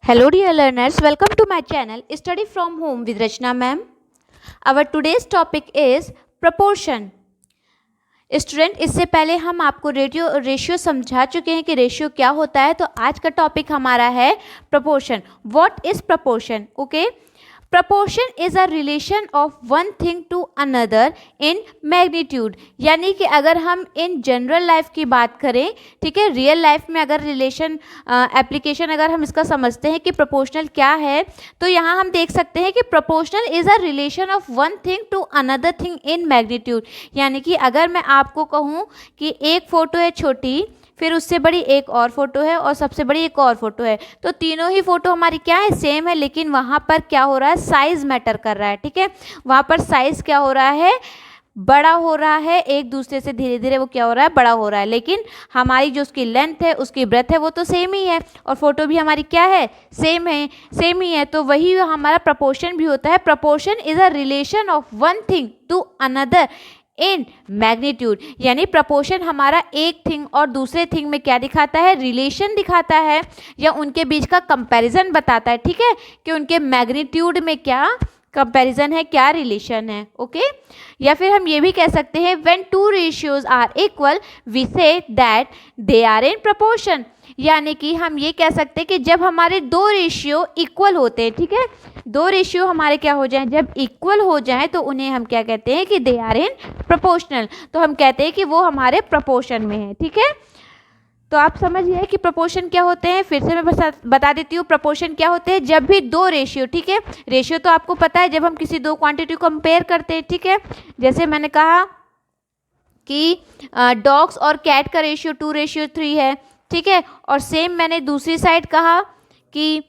Hello dear learners, welcome to my channel Study from Home with Rachna ma'am. Our today's topic is proportion. Student, इससे पहले हम आपको ratio समझा चुके हैं कि रेशियो क्या होता है। तो आज का टॉपिक हमारा है proportion. What is proportion? Okay, proportion is a relation of one thing to another in magnitude. यानी कि अगर हम इन जनरल लाइफ की बात करें, ठीक है, रियल लाइफ में अगर रिलेशन एप्लीकेशन अगर हम इसका समझते हैं कि प्रोपोर्शनल क्या है, तो यहाँ हम देख सकते हैं कि proportional is a relation of one thing to another thing in magnitude. यानी कि अगर मैं आपको कहूँ कि एक फ़ोटो है छोटी, फिर उससे बड़ी एक और फोटो है और सबसे बड़ी एक और फोटो है, तो तीनों ही फोटो हमारी क्या है, सेम है, लेकिन वहाँ पर क्या हो रहा है, साइज़ मैटर कर रहा है। ठीक है, वहाँ पर साइज़ क्या हो रहा है, बड़ा हो रहा है, एक दूसरे से धीरे धीरे वो क्या हो रहा है, बड़ा हो रहा है। लेकिन हमारी जो उसकी लेंथ है, उसकी ब्रेथ है, वो तो सेम ही है, और फोटो भी हमारी क्या है, सेम है, सेम ही है। तो वही हमारा प्रपोर्शन भी होता है। Proportion is a relation of one thing to another in magnitude. यानी प्रपोर्शन हमारा एक थिंग और दूसरे थिंग में क्या दिखाता है, रिलेशन दिखाता है, या उनके बीच का कंपैरिजन बताता है। ठीक है, कि उनके मैग्नीट्यूड में क्या कंपैरिजन है, क्या रिलेशन है। ओके, या फिर हम ये भी कह सकते हैं when two ratios are equal we say that they are in proportion. यानी कि हम ये कह सकते हैं कि जब हमारे दो रेशियो इक्वल होते हैं, ठीक है, दो रेशियो हमारे क्या हो जाएं, जब इक्वल हो जाएं, तो उन्हें हम क्या कहते हैं कि दे आर इन प्रोपोर्शनल। तो हम कहते हैं कि वो हमारे प्रोपोर्शन में है। ठीक है, तो आप समझिए कि प्रोपोर्शन क्या होते हैं। फिर से मैं बता देती हूँ प्रोपोर्शन क्या होते हैं। जब भी दो रेशियो, ठीक है, रेशियो तो आपको पता है, जब हम किसी दो क्वांटिटी को कंपेयर करते हैं, ठीक है, जैसे मैंने कहा कि डॉग्स और कैट का रेशियो 2:3 है। ठीक है, और सेम मैंने दूसरी साइड कहा कि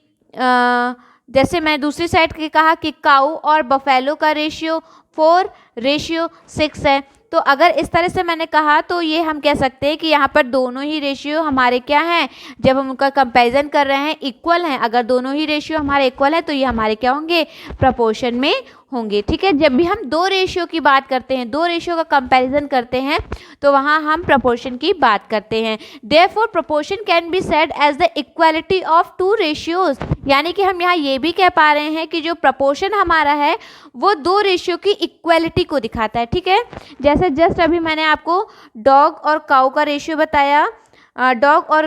जैसे मैं दूसरी साइड की कहा कि काऊ और बफेलो का रेशियो 4:6 है। तो अगर इस तरह से मैंने कहा, तो ये हम कह सकते हैं कि यहाँ पर दोनों ही रेशियो हमारे क्या हैं, जब हम उनका कंपैरिजन कर रहे हैं, इक्वल हैं। अगर दोनों ही रेशियो हमारे इक्वल है, तो ये हमारे क्या होंगे, प्रपोर्शन में होंगे। ठीक है, जब भी हम दो रेशियो की बात करते हैं, दो रेशियो का कंपैरिजन करते हैं, तो वहाँ हम प्रपोर्शन की बात करते हैं। Therefore proportion can be said as the equality of two ratios. यानी कि हम यहाँ ये भी कह पा रहे हैं कि जो प्रपोर्शन हमारा है, वो दो रेशियो की इक्वालिटी को दिखाता है। ठीक है, जैसे जस्ट अभी मैंने आपको डॉग और काऊ का रेशियो बताया, डॉग और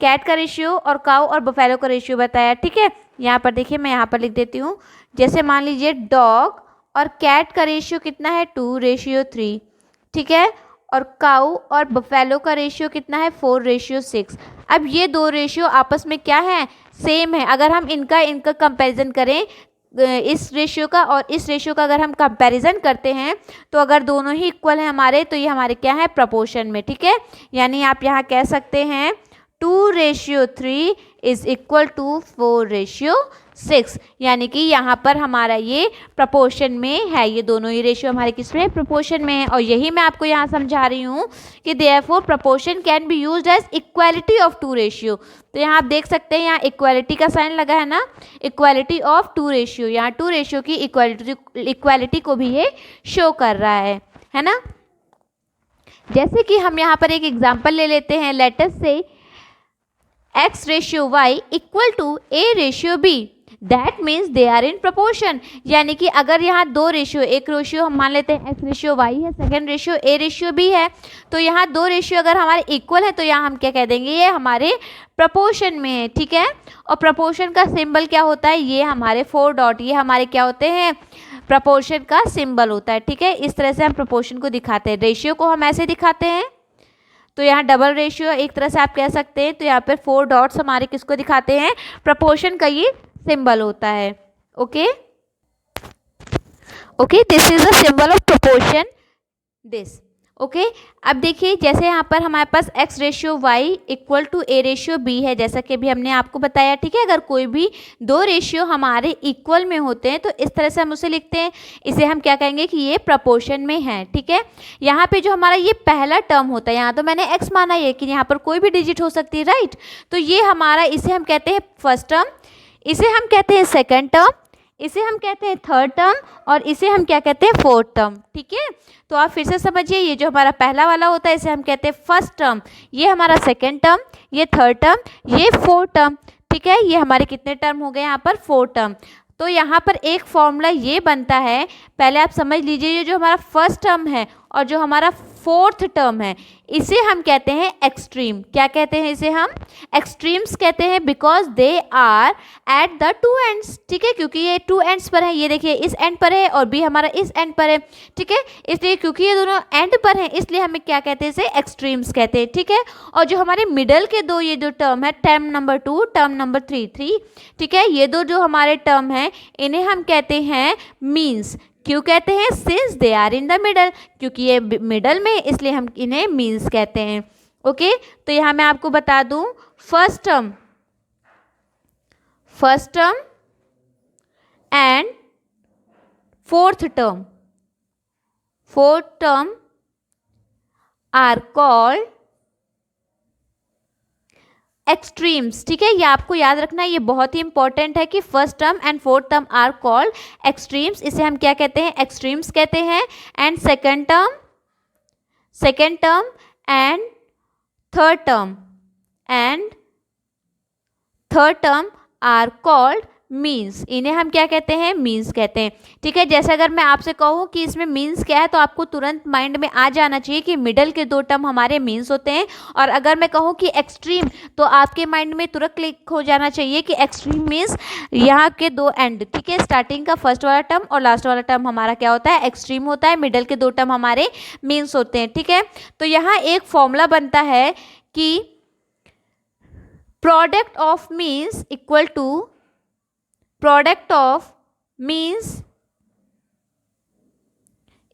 कैट का रेशियो, और काऊ और बफेलो का रेशियो बताया। ठीक है, यहाँ पर देखिए, मैं यहाँ पर लिख देती हूँ। जैसे मान लीजिए डॉग और कैट का रेशियो कितना है, 2:3। ठीक है, और काऊ और बफेलो का रेशियो कितना है, 4:6। अब ये दो रेशियो आपस में क्या है, सेम है। अगर हम इनका कंपैरिजन करें, इस रेशियो का और इस रेशियो का अगर हम कंपैरिजन करते हैं, तो अगर दोनों ही इक्वल हैं हमारे, तो ये हमारे क्या है, प्रपोर्शन में। ठीक है, यानी आप यहाँ कह सकते हैं 2:3 इज इक्वल टू 4:6। यानी कि यहाँ पर हमारा ये प्रपोर्शन में है, ये दोनों ही रेशियो हमारे किस में, प्रपोर्शन में है। और यही मैं आपको यहाँ समझा रही हूँ कि therefore proportion can be used as equality of two ratio. तो यहाँ आप देख सकते हैं, यहाँ इक्वालिटी का साइन लगा है ना, इक्वालिटी ऑफ टू रेशियो, यहाँ टू रेशियो की इक्वालिटी को भी ये शो कर रहा है ना। जैसे कि हम यहाँ पर एक एग्जाम्पल ले लेते हैं, late us say x/y equal to a/b, that means they are in proportion. यानी कि अगर यहाँ दो रेशियो, एक रेशियो हम मान लेते हैं x/y है, सेकेंड रेशियो a/b है, तो यहाँ दो रेशियो अगर हमारे इक्वल है, तो यहाँ हम क्या कह देंगे, ये हमारे प्रपोर्शन में है। ठीक है, और प्रपोर्शन का सिंबल क्या होता है, ये हमारे 4 डॉट, ये हमारे क्या होते हैं, प्रपोर्शन का सिंबल होता है। ठीक है, इस तरह से हम प्रपोर्शन को दिखाते हैं। रेशियो को हम ऐसे दिखाते हैं, तो यहाँ डबल रेशियो एक तरह से आप कह सकते हैं। तो यहाँ पर 4 डॉट्स हमारे किसको दिखाते हैं, प्रपोर्शन का ये सिंबल होता है। Okay okay, this is the symbol of proportion, this. Okay, अब देखिए, जैसे यहाँ पर हमारे पास x/y इक्वल टू a/b है, जैसा कि अभी हमने आपको बताया। ठीक है, अगर कोई भी दो रेशियो हमारे इक्वल में होते हैं, तो इस तरह से हम उसे लिखते हैं, इसे हम क्या कहेंगे कि ये प्रपोर्शन में है। ठीक है, यहाँ पे जो हमारा ये पहला टर्म होता है, यहाँ तो मैंने x माना है, लेकिन यहाँ पर कोई भी डिजिट हो सकती है, राइट। तो ये हमारा, इसे हम कहते हैं फर्स्ट टर्म, इसे हम कहते हैं सेकेंड टर्म, इसे हम कहते हैं थर्ड टर्म, और इसे हम क्या कहते हैं, फोर्थ टर्म। ठीक है, तो आप फिर से समझिए, ये जो हमारा पहला वाला होता है, इसे हम कहते हैं फर्स्ट टर्म, ये हमारा सेकेंड टर्म, ये थर्ड टर्म, ये फोर्थ टर्म। ठीक है, ये हमारे कितने टर्म हो गए यहाँ पर 4 टर्म। तो यहाँ पर एक फॉर्मूला ये बनता है, पहले आप समझ लीजिए, ये जो हमारा फर्स्ट टर्म है और जो हमारा फोर्थ टर्म है इसे हम कहते हैं एक्सट्रीम। क्या कहते हैं इसे हम? एक्सट्रीम्स कहते हैं, because they are at the two ends. ठीक है, क्योंकि ये टू एंड्स पर है, ये देखिए इस एंड पर है और बी हमारा इस एंड पर है। ठीक है, इसलिए क्योंकि ये दोनों एंड पर हैं इसलिए हमें क्या कहते हैं, इसे एक्सट्रीम्स कहते हैं। ठीक है, और जो हमारे मिडल के दो ये जो टर्म है, टर्म नंबर 2, टर्म नंबर 3, ठीक है, ये दो जो हमारे टर्म हैं इन्हें हम कहते हैं मीन्स। क्यों कहते हैं? Since they are in the middle, क्योंकि ये मिडल में, इसलिए हम इन्हें मीन्स कहते हैं। ओके, तो यहाँ मैं आपको बता दूं, first term and fourth term are called extremes. ठीक है, ये आपको याद रखना है, ये बहुत ही इंपॉर्टेंट है कि first term and fourth term are called extremes. इसे हम क्या कहते हैं? एक्सट्रीम्स कहते हैं। And second term and third term are called means. इन्हें हम क्या कहते हैं? मीन्स कहते हैं। ठीक है, जैसे अगर मैं आपसे कहूँ कि इसमें मीन्स क्या है तो आपको तुरंत माइंड में आ जाना चाहिए कि मिडल के दो टर्म हमारे मीन्स होते हैं। और अगर मैं कहूँ कि एक्सट्रीम तो आपके माइंड में तुरंत क्लिक हो जाना चाहिए कि एक्सट्रीम मीन्स यहाँ के दो एंड। ठीक है, स्टार्टिंग का फर्स्ट वाला टर्म और लास्ट वाला टर्म हमारा क्या होता है? एक्सट्रीम होता है। मिडल के दो टर्म हमारे मीन्स होते हैं। ठीक है, तो यहाँ एक फॉर्मूला बनता है कि product of means equal to product of means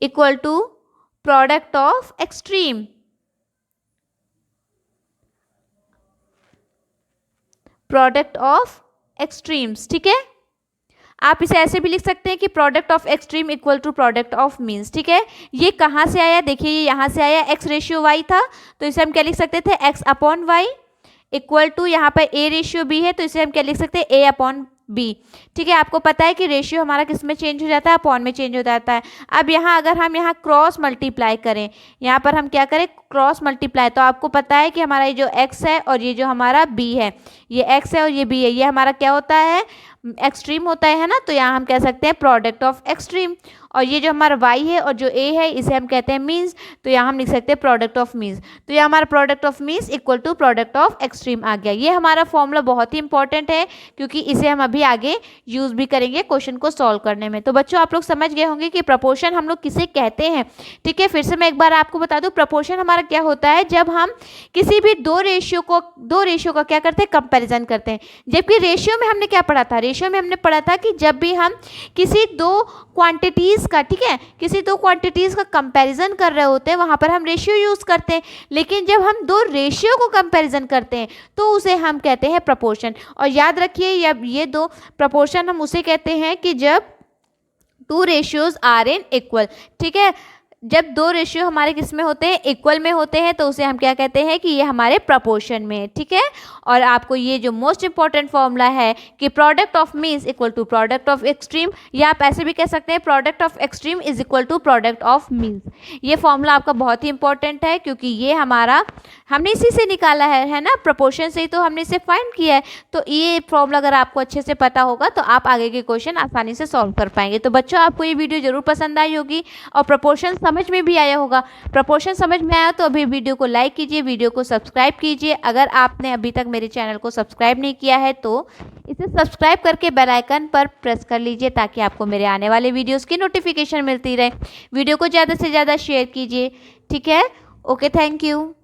equal to product of extreme. Product of extremes. ठीक है, आप इसे ऐसे भी लिख सकते हैं कि product of extreme equal to product of means. ठीक है, ये कहाँ से आया? देखिए ये यहाँ से आया, x रेशियो y था तो इसे हम क्या लिख सकते थे? x upon y equal to, यहाँ पर a रेशियो b है तो इसे हम क्या लिख सकते हैं? a upon b. ठीक है, आपको पता है कि रेशियो हमारा किस में चेंज हो जाता है? अपॉन में चेंज हो जाता है। अब यहाँ अगर हम यहाँ क्रॉस मल्टीप्लाई करें, यहाँ पर हम क्या करें? क्रॉस मल्टीप्लाई, तो आपको पता है कि हमारा ये जो x है और ये जो हमारा b है, ये x है और ये b है, ये हमारा क्या होता है? एक्सट्रीम होता है ना। तो यहाँ हम कह सकते हैं प्रोडक्ट ऑफ एक्सट्रीम। और ये जो हमारा y है और जो a है इसे हम कहते हैं मीन्स, तो यहाँ हम लिख सकते हैं प्रोडक्ट ऑफ मीन्स। तो ये हमारा product of means equal to product of extreme आ गया। ये हमारा फॉर्मूला बहुत ही इंपॉर्टेंट है क्योंकि इसे हम अभी आगे यूज भी करेंगे क्वेश्चन को सॉल्व करने में। तो बच्चों आप लोग समझ गए होंगे कि प्रपोर्शन हम लोग किसे कहते हैं। ठीक है, फिर से मैं एक बार आपको बता दूं, प्रपोर्शन हमारा क्या होता है? जब हम किसी भी दो रेशियो का क्या करते हैं? कंपेरिजन करते हैं। जबकि रेशियो में हमने क्या पढ़ा था? रेशियो में हमने पढ़ा था कि जब भी हम किसी दो क्वांटिटीज़ का, ठीक है, किसी दो क्वांटिटीज़ का कंपैरिजन कर रहे होते हैं वहाँ पर हम रेशियो यूज़ करते हैं। लेकिन जब हम दो रेशियो को कंपैरिजन करते हैं तो उसे हम कहते हैं प्रपोर्शन। और याद रखिए ये दो प्रपोर्शन हम उसे कहते हैं कि जब two ratios are in equal. ठीक है, जब दो रेशियो हमारे किस में होते हैं? इक्वल में होते हैं, तो उसे हम क्या कहते हैं कि ये हमारे प्रपोर्शन में है। ठीक है, और आपको ये जो मोस्ट इंपॉर्टेंट फॉर्मूला है कि product of means equal to product of extreme, या आप ऐसे भी कह सकते हैं product of extreme is equal to product of means. ये फॉर्मूला आपका बहुत ही इंपॉर्टेंट है क्योंकि ये हमारा हमने इसी से निकाला है ना, प्रपोर्शन से ही तो हमने इसे फाइंड किया है। तो ये फॉर्मूला अगर आपको अच्छे से पता होगा तो आप आगे के क्वेश्चन आसानी से सॉल्व कर पाएंगे। तो बच्चों आपको ये वीडियो जरूर पसंद आई होगी और प्रपोर्शन समझ में भी आया होगा। प्रपोर्शन समझ में आया तो अभी वीडियो को लाइक कीजिए, वीडियो को सब्सक्राइब कीजिए। अगर आपने अभी तक मेरे चैनल को सब्सक्राइब नहीं किया है तो इसे सब्सक्राइब करके बेल आइकन पर प्रेस कर लीजिए ताकि आपको मेरे आने वाले वीडियोस की नोटिफिकेशन मिलती रहे। वीडियो को ज़्यादा से ज़्यादा शेयर कीजिए। ठीक है, ओके, थैंक यू।